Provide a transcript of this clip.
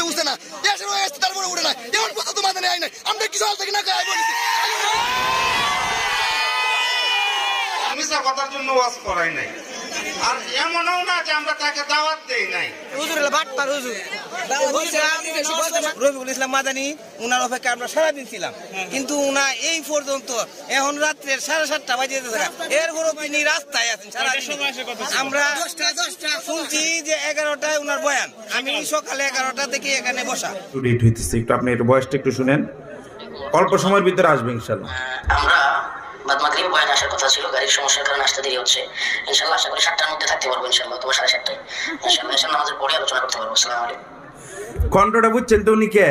বুঝতে না তারপরে উঠে না এমন কথা তো মাথা নেই নাই আমরা কিছু হাল থেকে না গায়ে বলেছি মিশা কথার জন্য ওয়াজ করাই নাই আর এমনও না যে আমরা তাকে দাওয়াত দেই নাই রবিউল ইসলাম মাদানী উনার অপেক্ষা আমরা সারাদিন ছিলাম কিন্তু উনা এই পর্যন্ত এখন রাত্রের 7:30 বাজে এরপরও তিনি রাস্তায় আছেন সারাদিন। আমরা শুনছি যে 11টায় উনার বয়ান, আমি সকালে 11টা থেকে এখানে বসা। একটু আপনি এর বয়সটা একটু শুনেন, অল্প সময়ের ভিতরে আসবে ইনশাল্লাহ। আমরা বাদ মাগরিব বয়ান আসার কথা ছিল, গাড়ির সমস্যার কারণে আসতে দেরি হচ্ছে। ইনশাআল্লাহ আশা করি 7টার মধ্যে থাকতে পারবো ইনশাআল্লাহ, অথবা 7:30টায় ইনশাআল্লাহ নামাজের পরে আলোচনা করতে পারবো। আসসালামু আলাইকুম। কণ্ঠটা বুঝছেন তো উনি কে?